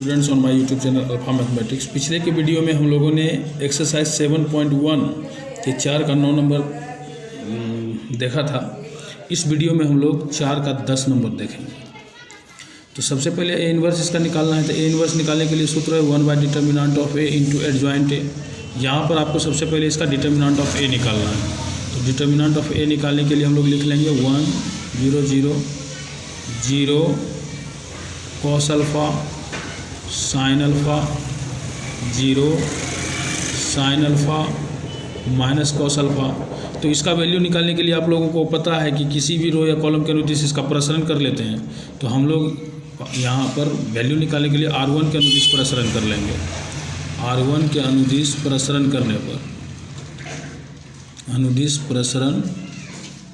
Students on my YouTube channel alpha mathematics. पिछले के video में हम लोगों ने एक्सरसाइज 7.1 के 4 का 9 नंबर देखा था। इस वीडियो में हम लोग 4 का 10 नंबर देखेंगे। तो सबसे पहले ए इन्वर्स इसका निकालना है। तो ए इन्वर्स निकालने के लिए सूत्र है one by determinant of A into adjoint A. यहाँ पर आपको सबसे पहले इसका डिटर्मिनेंट ऑफ ए निकालना है। तो डिटर्मिनेंट ऑफ ए निकालने के लिए हम लोग लिख लेंगे 1 0 0 0 cos alpha sine alpha 0 sine alpha minus cos alpha. तो इसका वैल्यू निकालने के लिए आप लोगों को पता है कि किसी भी रो या कॉलम के अनुदिश इसका प्रसरण कर लेते हैं। तो हम लोग यहाँ पर वैल्यू निकालने के लिए R1 के अनुदिश प्रसरण कर लेंगे। R1 के अनुदिश प्रसरण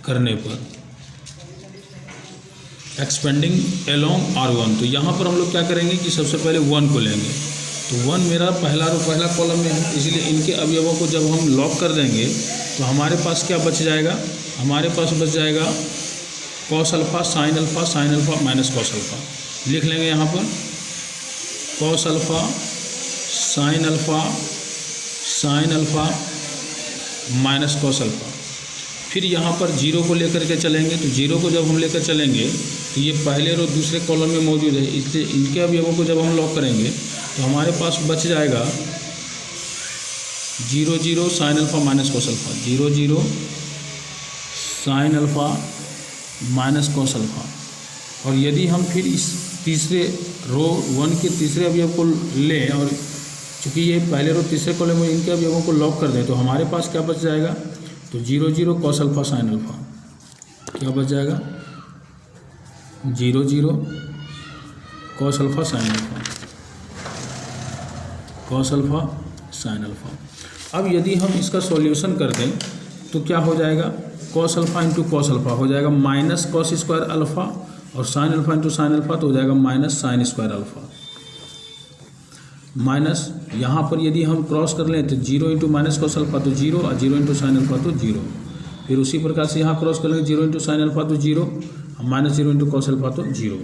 करने पर एक्सपेंडिंग एलोंग R1। तो यहाँ पर हम लोग क्या करेंगे कि सबसे पहले 1 को लेंगे। तो 1 मेरा पहला कॉलम में है, इसलिए इनके अवयवों को जब हम लॉक कर देंगे तो हमारे पास क्या बच जाएगा? हमारे पास बच जाएगा cos alpha sine alpha minus cos alpha. लिख लेंगे यहाँ पर cos alpha sine alpha minus cos alpha. फिर यहाँ पर 0 को लेकर के चलेंगे। तो 0 को जब हम लेकर चलेंगे तो ये पहले रो दूसरे कॉलम में मौजूद है, इसलिए इनके अवयवों को जब हम लॉक करेंगे तो हमारे पास बच जाएगा 0 0 sine alpha minus cos alpha, 0 0 sine alpha minus cos alpha. और यदि हम फिर इस तीसरे रो 1 के तीसरे अवयव को लें और चूँकि ये पहले रो तीसरे कॉलम में इनके अवयवों को लॉक कर दें तो हमारे पास क्या बच जाएगा? तो 0 0 कॉस अल्फ़ा साइन अल्फ़ा क्या बच जाएगा? 0 0 cos alpha sine alpha, cos alpha sine alpha. अब यदि हम इसका सॉल्यूशन कर दें तो क्या हो जाएगा? Cos alpha into cos alpha हो जाएगा माइनस कॉस स्क्वायर अल्फ़ा, और sine alpha into sine alpha तो हो जाएगा minus sine square alpha. Minus यहाँ पर यदि हम क्रॉस कर लें तो 0 इंटू माइनस कॉस अल्फ़ा तो 0 और 0 इंटू साइन अल्फ़ा तो 0। फिर उसी प्रकार से यहाँ क्रॉस कर लेंगे 0 इंटू साइन अल्फ़ा तो 0, माइनस 0 इंटू कॉस अल्फ़ा तो 0।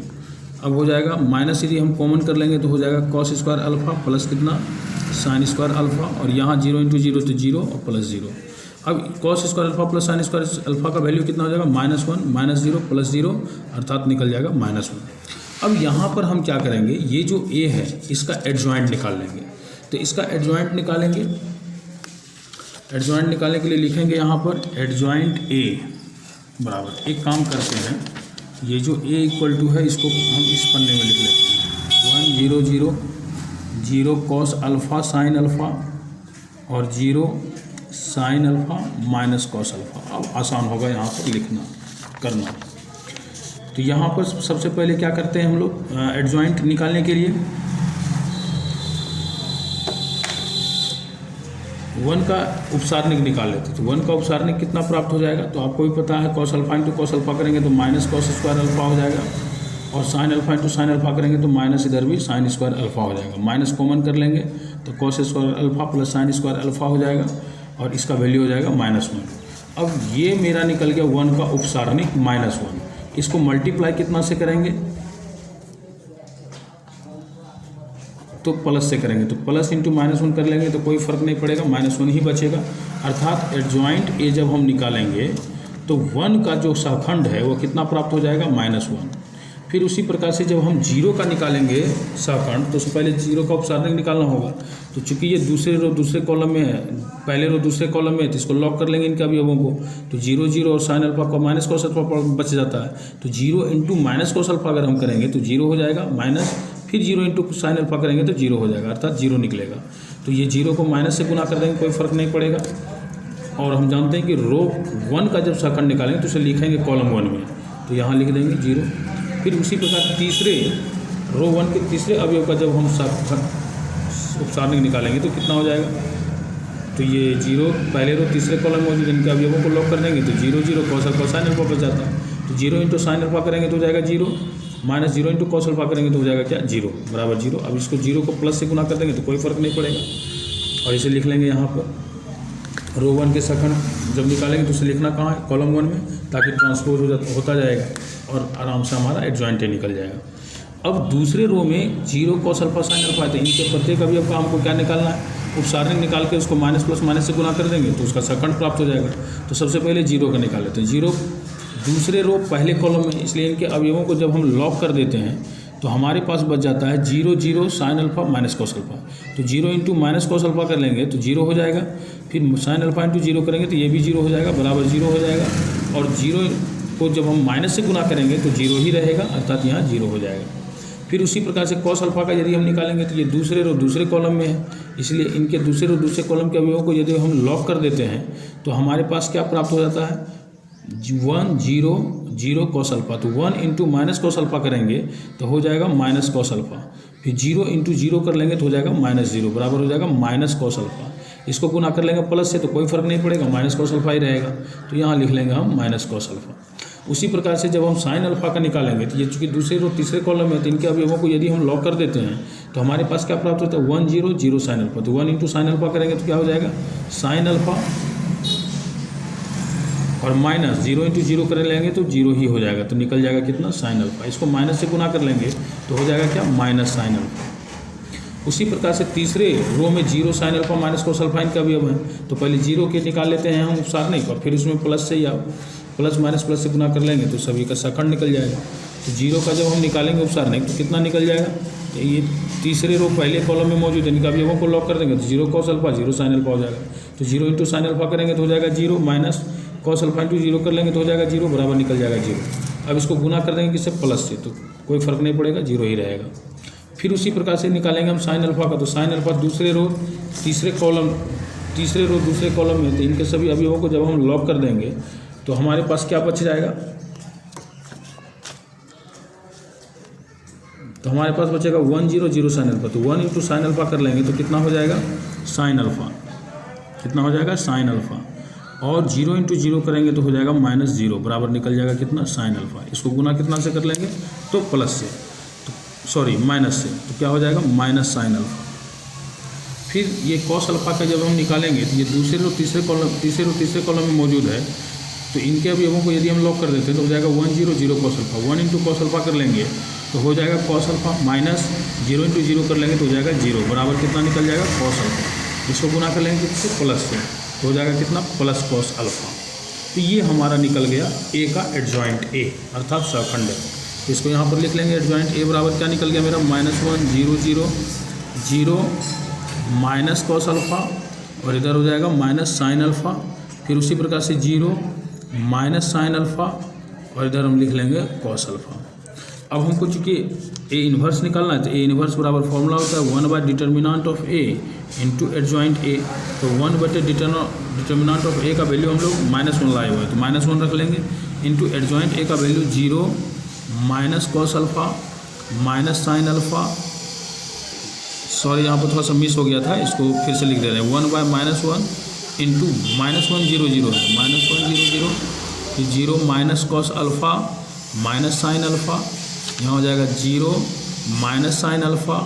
अब हो जाएगा माइनस यदि हम कॉमन कर लेंगे तो हो जाएगा कॉस स्क्वायर अल्फ़ा प्लस कितना? साइन स्क्वायर अल्फ़ा, और यहाँ 0 इंटू 0 तो 0 और प्लस 0। अब cos square alpha plus sine square alpha का वैल्यू कितना हो जाएगा? -1 -0 प्लस 0 अर्थात निकल जाएगा -1। अब यहाँ पर हम क्या करेंगे? ये जो a है इसका एडजॉइंट निकाल लेंगे। तो इसका एडजॉइंट निकालेंगे। एडजॉइंट निकालने के लिए लिखेंगे यहाँ पर एडजॉइंट a बराबर, एक काम करते हैं, ये जो a इक्वल टू है इसको हम इस पन्ने में लिख लेते हैं 1 0 0 0 कॉस अल्फ़ा साइन अल्फ़ा और 0 sine alpha minus cos alpha. अब आसान होगा यहाँ पर लिखना करना। तो यहाँ पर सबसे पहले क्या करते हैं हम लोग एडजॉइंट निकालने के लिए 1 का उपसारणिक निकाल लेते हैं। तो 1 का उपसारणिक कितना प्राप्त हो जाएगा? तो आपको भी पता है cos alpha into cos alpha करेंगे तो माइनस कॉस स्क्वायर अल्फ़ा हो जाएगा, और sine alpha into sine alpha करेंगे तो माइनस इधर भी साइन स्क्वायर अल्फ़ा हो जाएगा। माइनस कॉमन कर लेंगे तो cos square alpha plus sine square alpha हो जाएगा, और इसका वैल्यू हो जाएगा -1। अब ये मेरा निकल गया 1 का उपसारणिक -1। इसको मल्टीप्लाई कितना से करेंगे? तो प्लस से करेंगे। तो प्लस इंटू -1 कर लेंगे तो कोई फ़र्क नहीं पड़ेगा, -1 ही बचेगा। अर्थात एडजॉइंट ए जब हम निकालेंगे तो 1 का जो सहखंड है वो कितना प्राप्त हो जाएगा? -1। फिर उसी प्रकार से जब हम 0 का निकालेंगे सहखंड तो उससे पहले 0 का उपसारणिक निकालना होगा। तो चूंकि ये दूसरे कॉलम में है, पहले रो दूसरे कॉलम में है, तो इसको लॉक कर लेंगे इनके अवयवों को। तो 0 0 और साइन अल्फ़ा का माइनस कॉस अल्फ़ा बच जाता है। तो 0 इंटू माइनस कॉस अल्फ़ा अगर हम करेंगे तो 0 हो जाएगा माइनस, फिर 0 इंटू साइन अल्फ़ा करेंगे तो 0 हो जाएगा, अर्थात 0 निकलेगा। तो ये 0 को माइनस से गुना कर देंगे, कोई फ़र्क नहीं पड़ेगा। और हम जानते हैं कि रो 1 का जब सहखंड निकालेंगे तो उसे लिखेंगे कॉलम 1 में, तो यहाँ लिख देंगे 0। फिर उसी प्रकार तीसरे रो 1 के तीसरे अवयव का जब हम उपसारणिक निकालेंगे तो कितना हो जाएगा? तो ये 0 पहले रो तीसरे कॉलम में मौजूद इनके अवयवों को लॉक कर देंगे तो 0 0 कॉस अल्फ़ा साइन अल्फ़ा बच जाता है। तो 0 इंटू साइन अल्फ़ा करेंगे तो हो जाएगा 0, माइनस 0 इंटू कॉस अल्फ़ा करेंगे तो हो जाएगा क्या? 0 बराबर 0। अब इसको 0 को प्लस से गुना कर देंगे तो कोई फ़र्क नहीं पड़ेगा, और इसे लिख लेंगे यहाँ पर रो 1 के सहखंड जब निकालेंगे तो उसे लिखना कहाँ है? कॉलम 1 में, ताकि ट्रांसपोज होता जाएगा और आराम से हमारा एडजॉइंट निकल जाएगा। अब दूसरे रो में 0 cos अल्फा साइन अल्फा है, तो इनके प्रत्येक अवयव का हमको क्या निकालना है, उपसारण निकाल के उसको माइनस प्लस माइनस से गुना कर देंगे तो उसका सेकंड प्राप्त हो जाएगा। तो सबसे पहले 0 का निकाल लेते हैं। 0 दूसरे रो पहले कॉलम में, इसलिए इनके अवयवों को जब हम लॉक कर देते हैं तो हमारे पास बच जाता है 0 0 sine alpha minus cos alpha. तो 0 इंटू माइनस कॉस अल्फा कर लेंगे तो 0 हो जाएगा, फिर साइन अल्फा इंटू 0 करेंगे तो ये भी 0 हो जाएगा, बराबर 0 हो जाएगा। और 0 को जब हम माइनस से गुना करेंगे तो 0 ही रहेगा, अर्थात यहाँ 0 हो जाएगा। फिर उसी प्रकार से कॉस अल्फा का यदि हम निकालेंगे तो ये दूसरे रो दूसरे कॉलम में है, इसलिए इनके दूसरे रो दूसरे कॉलम के अवयवों को यदि हम लॉक कर देते हैं तो हमारे पास क्या प्राप्त हो जाता है, 1 0 0 कॉस अल्फा। तो 1 इंटू माइनस कॉस अल्फा करेंगे तो हो जाएगा माइनस कॉस अल्फा, फिर 0 इंटू 0 कर लेंगे तो हो जाएगा माइनस 0, बराबर हो जाएगा माइनस कॉस अल्फा। इसको गुना कर लेंगे प्लस से तो कोई फर्क नहीं पड़ेगा, माइनस कॉस अल्फा ही रहेगा, तो यहाँ लिख लेंगे हम माइनस कॉस अल्फा। उसी प्रकार से जब हम साइन अल्फा का निकालेंगे तो ये चूँकि दूसरे रो तीसरे कॉलम में, तो इनके अवयवों को यदि हम लॉक कर देते हैं तो हमारे पास क्या प्राप्त होता है, 1 0 0 साइन अल्फा। तो 1 इंटू साइन अल्फा करेंगे तो क्या हो जाएगा, साइन अल्फा, और माइनस 0 इंटू 0 कर लेंगे तो 0 ही हो जाएगा, तो निकल जाएगा कितना, साइन अल्फा। इसको माइनस से गुना कर लेंगे तो हो जाएगा क्या, माइनस साइन अल्फा। उसी प्रकार से तीसरे रो में 0 sine alpha minus cos alpha इनका अवयव है, तो पहले 0 के निकाल लेते हैं हम उपसारने को, फिर उसमें प्लस से या प्लस माइनस प्लस से गुना कर लेंगे तो सभी का सेकंड निकल जाएगा। तो 0 का जब हम निकालेंगे उपसारने तो कितना निकल जाएगा, तो ये तीसरे रो पहले कॉलम में मौजूद है, इनका अवयवों को लॉक कर देंगे तो 0 कॉस अल्फा 0 साइन अल्फा हो जाएगा। तो 0 इंटू साइन अल्फा करेंगे तो हो जाएगा 0, माइनस कॉस अल्फा इंटू 0 कर लेंगे तो हो जाएगा 0, बराबर निकल जाएगा 0। अब इसको गुना कर देंगे किससे, प्लस से, तो कोई फर्क नहीं पड़ेगा, 0 ही रहेगा। फिर उसी प्रकार से निकालेंगे हम साइन अल्फा का, तो साइन अल्फा दूसरे रो दूसरे कॉलम में, तो इनके सभी अवयवों को जब हम लॉक कर देंगे तो हमारे पास क्या बच जाएगा, तो हमारे पास बचेगा 1 0 0 साइन अल्फा। तो 1 इंटू साइन अल्फा कर लेंगे तो कितना हो जाएगा, साइन अल्फा, कितना हो जाएगा, साइन अल्फा। और 0 इंटू 0 करेंगे तो हो जाएगा माइनस 0, बराबर निकल जाएगा कितना, साइन अल्फा। इसको गुना कितना से कर लेंगे, तो प्लस से, सॉरी माइनस से, तो क्या हो जाएगा, माइनस साइन अल्फा। फिर ये कॉस अल्फा का जब हम निकालेंगे तो ये दूसरे रो तीसरे कॉलम में मौजूद है, तो इनके अवयवों को यदि हम लॉक कर देते हैं तो हो जाएगा 1 0 0 cos alpha. 1 into cos alpha कर लेंगे तो हो जाएगा कॉस अल्फा, माइनस 0 इंटू 0 कर लेंगे तो हो जाएगा 0, बराबर कितना निकल जाएगा, कॉस अल्फा। इसको गुना कर लेंगे किससे, प्लस से, तो हो जाएगा कितना, प्लस कॉस अल्फा। तो ये हमारा निकल गया ए का एडजॉइंट ए, अर्थात सहखंड है। तो इसको यहाँ पर लिख लेंगे, एडजॉइंट ए बराबर क्या निकल गया मेरा, -1 0 0 0 माइनस कॉस अल्फा, और इधर हो जाएगा माइनस साइन अल्फा। फिर उसी प्रकार से 0 माइनस साइन अल्फा, और इधर हम लिख लेंगे कॉस अल्फा। अब हमको चूँकि ए इन्वर्स निकालना है, तो ए इन्वर्स बराबर फॉर्मूला होता है 1 bye determinant of A into adjoint ए। तो 1 बटे डिटर्मिनेंट ऑफ ए का वैल्यू हम लोग -1 लाए हुए हैं, तो -1 रख लेंगे, इंटू एडजॉइंट ए का value 0 minus cos alpha minus sine alpha, sorry यहाँ पर थोड़ा सा मिस हो गया था, इसको फिर से लिख दे रहे हैं, 1 बाय -1 इंटू -1 0 0 है, -1 0 0, फिर 0 minus cos alpha minus sine alpha, यहाँ हो जाएगा 0 minus sine alpha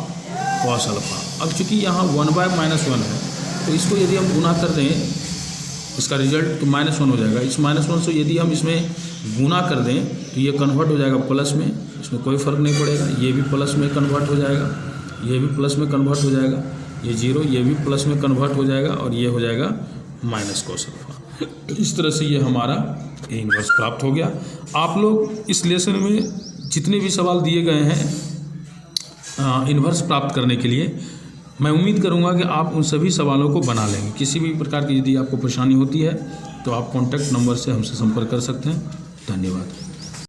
cos alpha. अब चूँकि यहाँ 1 बाय -1 है, तो इसको यदि हम गुना कर दें इसका रिजल्ट तो -1 हो जाएगा। इस -1 से यदि हम इसमें गुना कर दें तो ये कन्वर्ट हो जाएगा प्लस में, इसमें कोई फ़र्क नहीं पड़ेगा, ये भी प्लस में कन्वर्ट हो जाएगा, ये भी प्लस में कन्वर्ट हो जाएगा, ये 0 ये भी प्लस में कन्वर्ट हो जाएगा, और ये हो जाएगा माइनस कॉस अल्फा। इस तरह से ये हमारा ए इन्वर्स प्राप्त हो गया। आप लोग इस लेसन में जितने भी सवाल दिए गए हैं इन्वर्स प्राप्त करने के लिए, मैं उम्मीद करूंगा कि आप उन सभी सवालों को बना लेंगे। किसी भी प्रकार की यदि आपको परेशानी होती है तो आप कॉन्टैक्ट नंबर से हमसे संपर्क कर सकते हैं। धन्यवाद।